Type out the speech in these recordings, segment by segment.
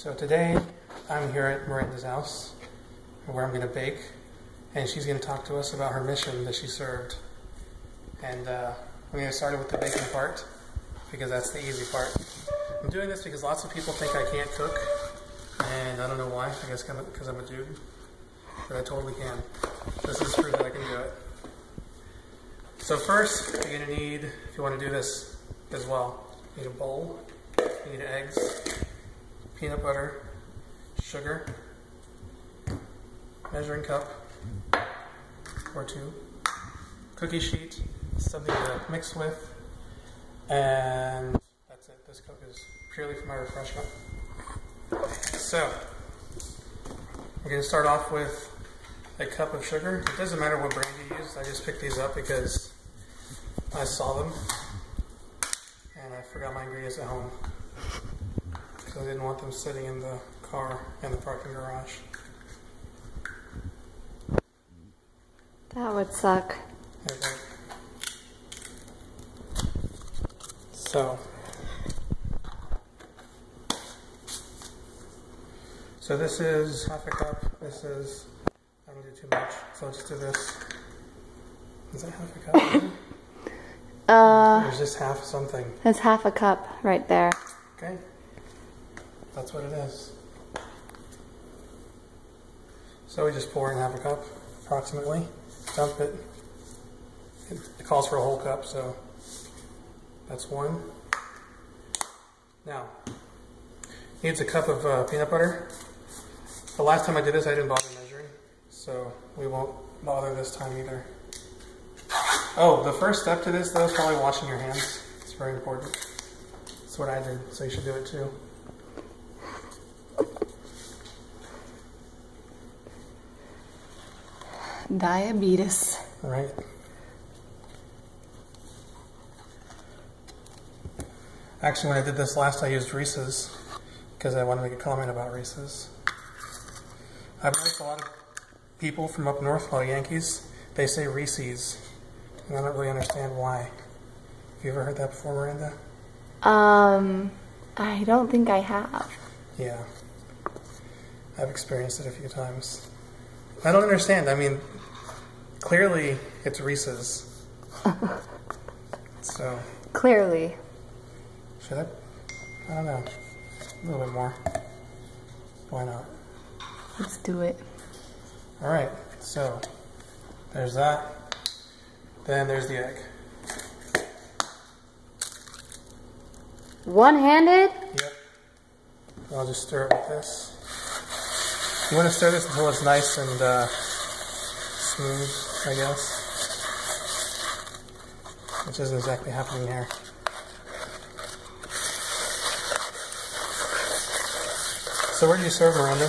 So today I'm here at Miranda's house where I'm going to bake, and she's going to talk to us about her mission that she served. And I'm going to start with the baking part because that's the easy part. I'm doing this because lots of people think I can't cook, and I don't know why. I guess because I'm a dude, but I totally can. This is proof that I can do it. So first, you're going to need, if you want to do this as well, you need a bowl, you need eggs, peanut butter, sugar, measuring cup or two, cookie sheet, something to mix with, and that's it. This cup is purely for my refreshment. So, we're going to start off with a cup of sugar. It doesn't matter what brand you use. I just picked these up because I saw them and I forgot my ingredients at home. So I didn't want them sitting in the car in the parking garage. That would suck. Okay. So this is half a cup. This is, I don't do too much, so I'll just do this. Is that half a cup? There's just half something. That's half a cup right there. Okay. That's what it is. So we just pour in half a cup, approximately. Dump it. It calls for a whole cup, so that's one. Now, needs a cup of peanut butter. The last time I did this, I didn't bother measuring, so we won't bother this time either. Oh, the first step to this, though, is probably washing your hands. It's very important. That's what I did, so you should do it too. Diabetes. Right. Actually, when I did this last, I used Reese's because I wanted to make a comment about Reese's. I've noticed a lot of people from up north, a lot of Yankees, they say Reese's, and I don't really understand why. Have you ever heard that before, Miranda? I don't think I have. Yeah. I've experienced it a few times. I don't understand. I mean, clearly it's Reese's. So. Clearly. Should I don't know. A little bit more. Why not? Let's do it. Alright, so there's that. Then there's the egg. One-handed? Yep. I'll just stir it with this. You want to stir this until it's nice and smooth, I guess. Which isn't exactly happening here. So where do you serve, Miranda?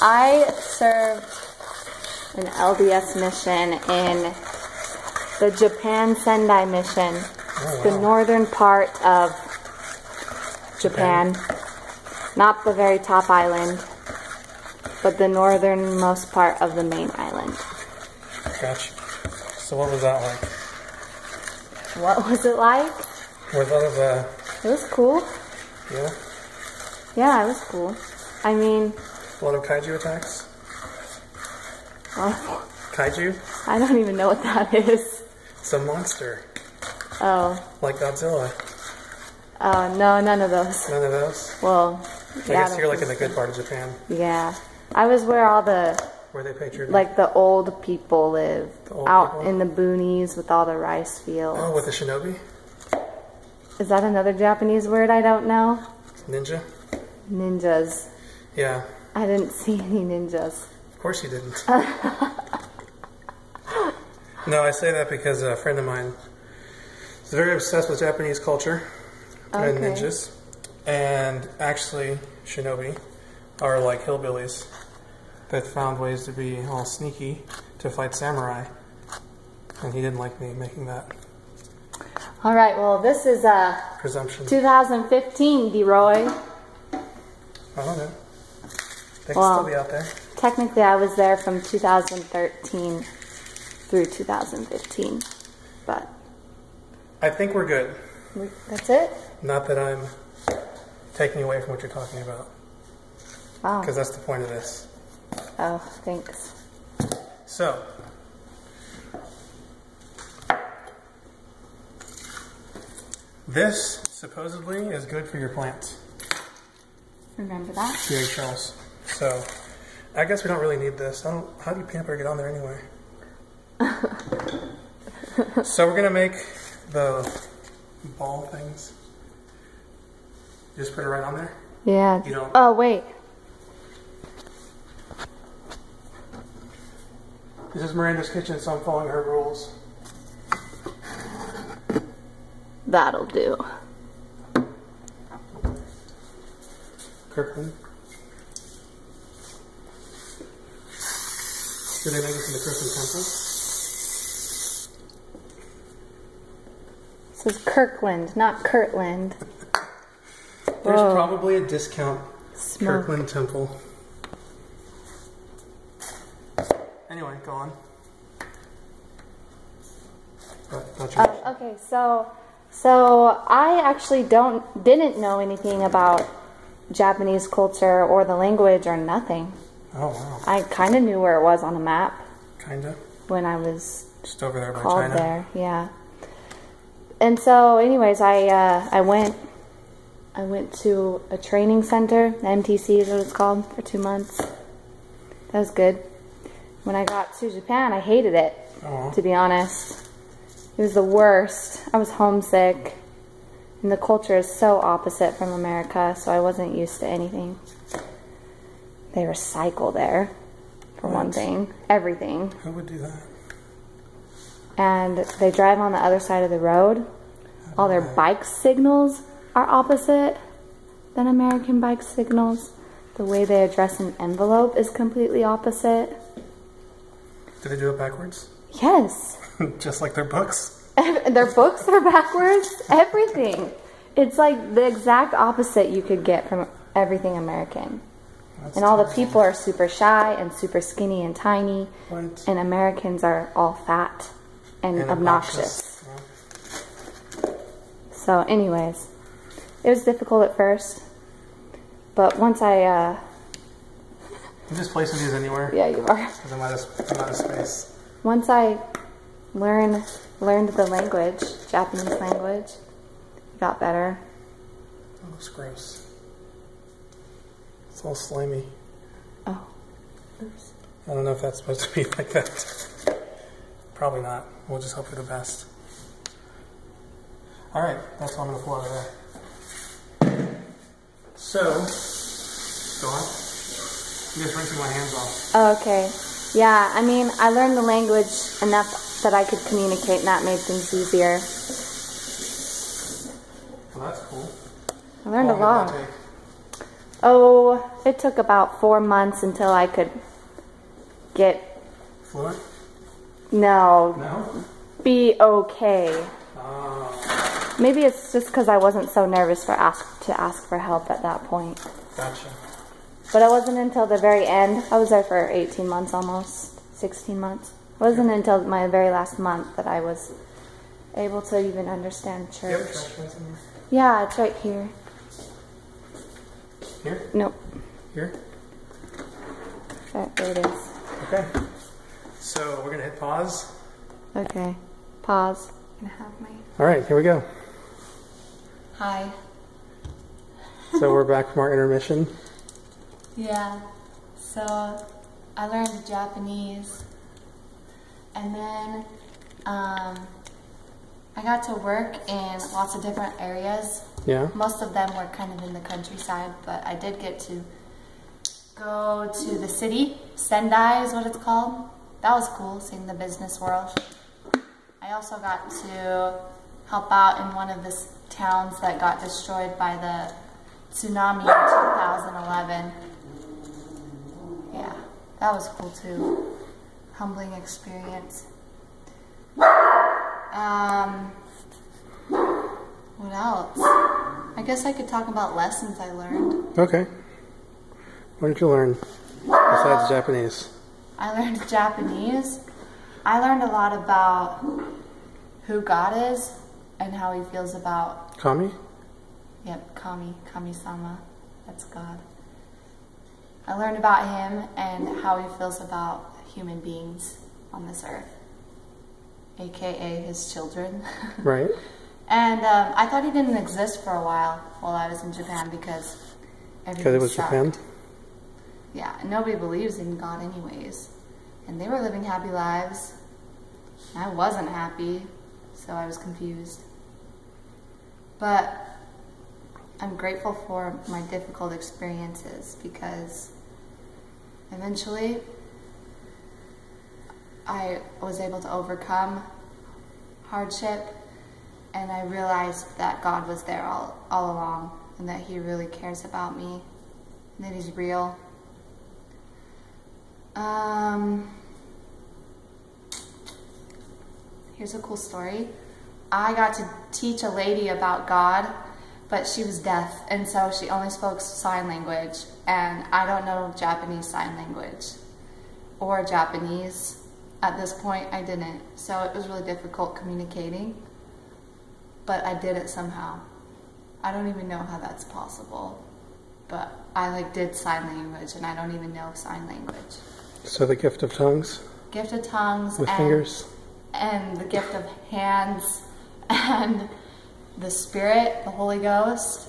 I served an LDS mission in the Japan Sendai mission. Oh, wow. The northern part of Japan. Not the very top island, but the northernmost part of the main island. Gotcha. So what was that like? What was it like? Was a lot of It was cool. yeah? Yeah, it was cool. I mean, A lot of kaiju attacks? well, Kaiju? I don't even know what that is. It's a monster. Oh. Like Godzilla. No, none of those. None of those? Well, I guess you're like in the good part of Japan. Yeah. I was where all the, Where they pictured like the old people live. The old Out people? in the boonies with all the rice fields. Oh, with the shinobi? Is that another Japanese word I don't know? Ninja? Ninjas. Yeah. I didn't see any ninjas. Of course you didn't. No, I say that because a friend of mine is very obsessed with Japanese culture and ninjas. And actually, shinobi are like hillbillies that found ways to be all sneaky to fight samurai. And he didn't like me making that All right, well, this is presumption. 2015, D-Roy. I don't know. They can still be out there. Technically, I was there from 2013 through 2015, but I think we're good. that's it? Not that I'm taking away from what you're talking about. Oh. Because that's the point of this. Oh, thanks. So, this supposedly is good for your plants. Remember that? The eggshells. So, I guess we don't really need this. How do you pamper get on there anyway? So we're gonna make the ball things. Just put it right on there. Yeah. You don't. Oh wait. This is Miranda's kitchen, so I'm following her rules. That'll do. Kirkland. Do they make this in the Kirkland Temple? This is Kirkland, not Kirtland. There's Whoa. probably a discount Smoke. Kirkland Temple. Anyway, go on. Okay, so I actually didn't know anything about Japanese culture or the language or nothing. Oh wow. I kind of knew where it was on a map. Kinda. When I was just over there by called China. there, yeah. And so, anyways, I went to a training center. MTC is what it's called, for 2 months. That was good. When I got to Japan, I hated it. Oh. To be honest, it was the worst. I was homesick, and the culture is so opposite from America. So I wasn't used to anything. They recycle there, for one thing. Everything. Who would do that? And they drive on the other side of the road. All their bike signals are opposite than American bike signals. The way they address an envelope is completely opposite. Do they do it backwards? Yes. Just like their books? Their books are backwards. Everything. It's like the exact opposite you could get from everything American. That's and all the terrible. people are super shy and super skinny and tiny. What? And Americans are all fat and obnoxious. So anyways, it was difficult at first. But once I'm just placing these anywhere. Yeah, you are. Because I'm out of space. Once I learned the language, Japanese language, it got better. That looks gross. It's all slimy. Oh. Oops. I don't know if that's supposed to be like that. Probably not. We'll just hope for the best. Alright, that's all I'm going to pull out of there. So, go on. I'm just rinsing my hands off. Oh, okay. Yeah, I mean, I learned the language enough that I could communicate, and that made things easier. Well, that's cool. I learned a How long lot. did that take? Oh, it took about 4 months until I could get... Fluent? No. No? Be okay. Oh. Maybe it's just because I wasn't so nervous to ask for help at that point. Gotcha. But it wasn't until the very end. I was there for 18 months almost. 16 months. It wasn't until my very last month that I was able to even understand Do you have a church. trash can somewhere? Yeah, it's right here. Here? Nope. Here? There it is. Okay. So we're going to hit pause. Okay. Pause. I'm gonna have my... Alright, here we go. Hi. So we're back from our intermission. Yeah. So I learned Japanese, and then I got to work in lots of different areas. Yeah. Most of them were kind of in the countryside, but I did get to go to the city. Sendai is what it's called. That was cool, seeing the business world. I also got to help out in one of the towns that got destroyed by the tsunami in 2011. Yeah, that was cool too. Humbling experience. What else? I guess I could talk about lessons I learned. Okay. What did you learn besides Japanese? I learned Japanese. I learned a lot about who God is and how he feels about... Kami? Yep, Kami-sama. That's God. I learned about him and how he feels about human beings on this earth, aka his children. Right. And I thought he didn't exist for a while I was in Japan because everything Because it was sucked. Japan? Yeah, and nobody believes in God anyways. And they were living happy lives. I wasn't happy, so I was confused. But I'm grateful for my difficult experiences because eventually I was able to overcome hardship, and I realized that God was there all along, and that He really cares about me, and that He's real. Here's a cool story. I got to teach a lady about God, but she was deaf, and so she only spoke sign language, and I don't know Japanese sign language or Japanese. At this point, I didn't, so it was really difficult communicating, but I did it somehow. I don't even know how that's possible, but I did sign language, and I don't even know sign language. So the gift of tongues? Gift of tongues. With fingers? And the gift of hands, and the Spirit, the Holy Ghost,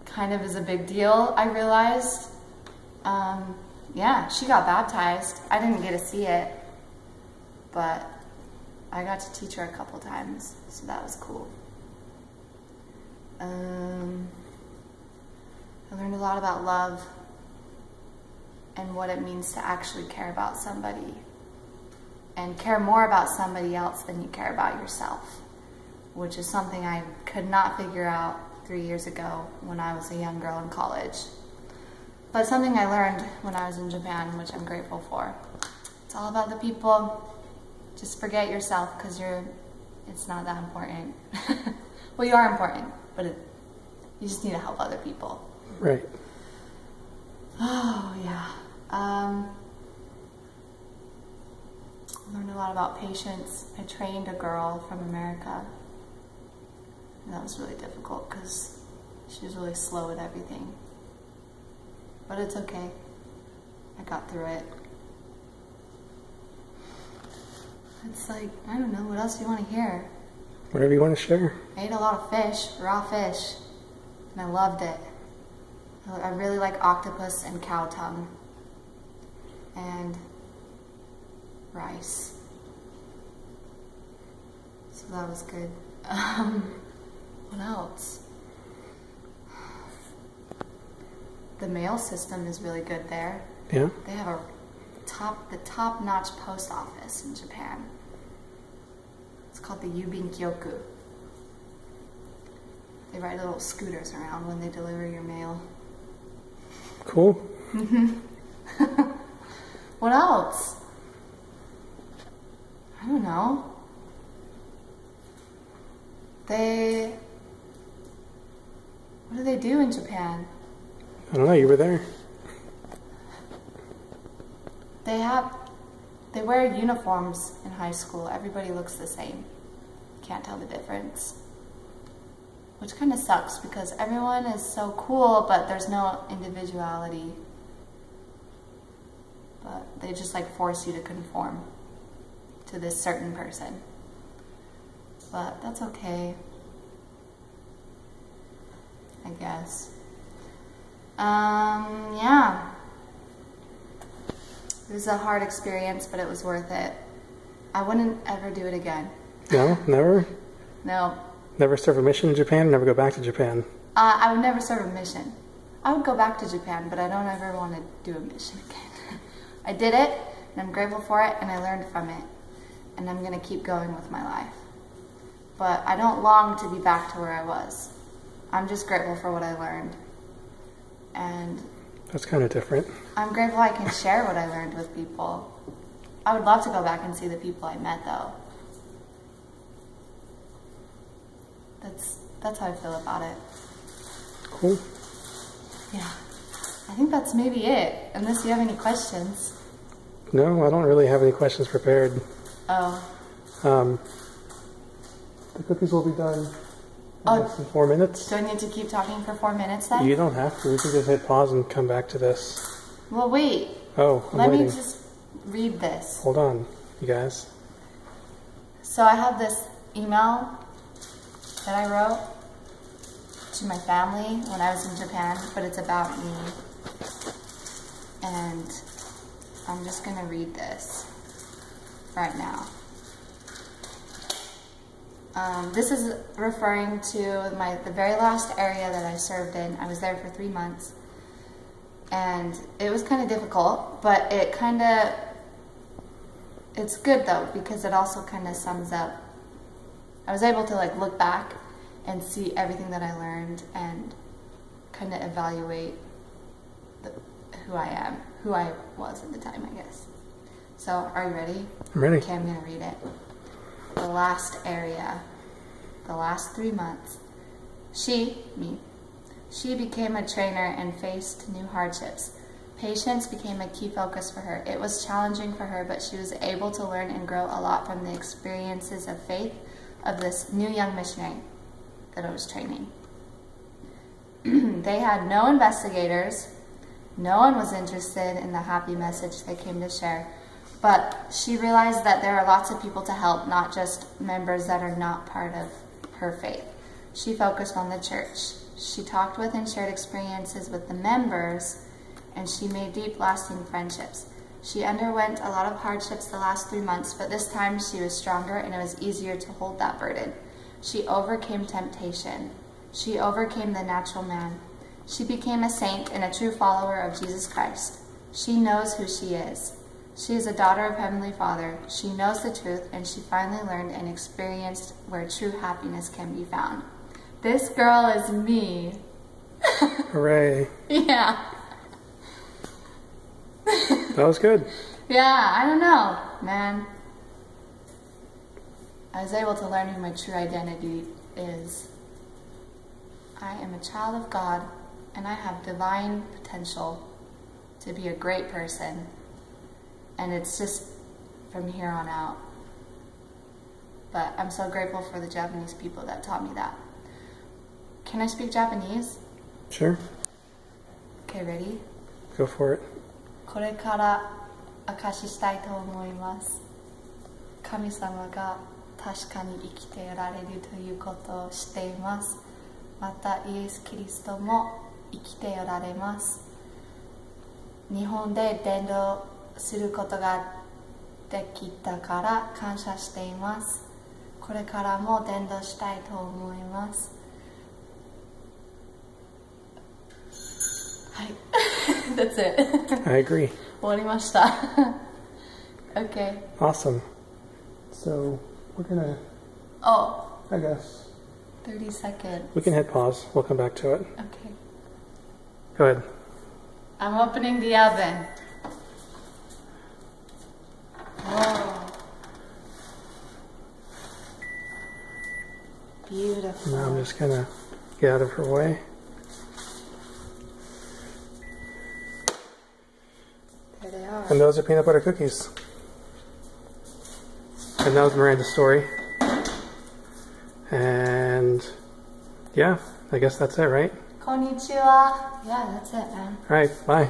kind of is a big deal, I realized. Yeah, she got baptized. I didn't get to see it, but I got to teach her a couple times, so that was cool. I learned a lot about love and what it means to actually care about somebody and care more about somebody else than you care about yourself, which is something I could not figure out 3 years ago when I was a young girl in college. But something I learned when I was in Japan, which I'm grateful for. It's all about the people. Just forget yourself, because it's not that important. Well, you are important, but you just need to help other people. Right. Oh, yeah. I learned a lot about patience. I trained a girl from America. And that was really difficult because she was really slow with everything. But it's okay. I got through it. It's I don't know, what else do you want to hear? Whatever you want to share. I ate a lot of fish, raw fish, and I loved it. I really like octopus and cow tongue. And rice. So that was good. What else? The mail system is really good there. Yeah? They have the top-notch post office in Japan. It's called the Yubinkyoku. They ride little scooters around when they deliver your mail. Cool. What else? I don't know. What do they do in Japan? I don't know, you were there. They wear uniforms in high school. Everybody looks the same. Can't tell the difference. Which kind of sucks because everyone is so cool, but there's no individuality. But they just force you to conform to this certain person. But that's okay, I guess. Yeah. It was a hard experience, but it was worth it. I wouldn't ever do it again. No? Never? No. Never serve a mission in Japan? Never go back to Japan? I would never serve a mission. I would go back to Japan, but I don't ever want to do a mission again. I did it, and I'm grateful for it, and I learned from it. And I'm going to keep going with my life. But I don't long to be back to where I was. I'm just grateful for what I learned. And that's kind of different. I'm grateful I can share what I learned with people. I would love to go back and see the people I met, though. That's how I feel about it. Cool. Yeah. I think that's maybe it, unless you have any questions. No, I don't really have any questions prepared. Oh. The cookies will be done Less than 4 minutes. Do I need to keep talking for 4 minutes then? You don't have to. We can just hit pause and come back to this. Well, wait. Oh, I'm Let waiting. me just read this. Hold on, you guys. So I have this email that I wrote to my family when I was in Japan, but it's about me. And I'm just gonna read this right now. This is referring to the very last area that I served in. I was there for 3 months, and it was kind of difficult, but it's good though, because it also kind of sums up. I was able to like look back and see everything that I learned and kind of evaluate who I was at the time, I guess. So, are you ready? I'm ready. Okay, I'm gonna read it. The last area, the last 3 months. She became a trainer and faced new hardships. Patience became a key focus for her. It was challenging for her, but she was able to learn and grow a lot from the experiences of faith of this new young missionary that I was training. They had no investigators. No one was interested in the happy message they came to share. But she realized that there are lots of people to help, not just members that are not part of her faith. She focused on the church. She talked with and shared experiences with the members, and she made deep, lasting friendships. She underwent a lot of hardships the last 3 months, but this time she was stronger and it was easier to hold that burden. She overcame temptation. She overcame the natural man. She became a saint and a true follower of Jesus Christ. She knows who she is. She is a daughter of Heavenly Father. She knows the truth, and she finally learned and experienced where true happiness can be found. This girl is me. Hooray. Yeah. That was good. Yeah, I don't know, man. I was able to learn who my true identity is. I am a child of God, and I have divine potential to be a great person. And it's just from here on out. But I'm so grateful for the Japanese people that taught me that. Can I speak Japanese? Sure. Okay, ready? Go for it. これから証ししたいと思います。神様が確かに生きておられるということを知っています。またイエス・キリストも生きておられます。日本で伝道することができたから感謝しています。これからも伝道したいと思います。はい。That's it. I agree. 終わりました。Okay. Awesome. So, we're gonna, Oh, I guess, 30 seconds. we can hit pause. We'll come back to it. Okay. Go ahead. I'm opening the oven. Whoa. Beautiful. Now I'm just gonna get out of her way. There they are. And those are peanut butter cookies. And that was Miranda's story. And yeah, I guess that's it, right? Konnichiwa. Yeah, that's it, man. All right, bye.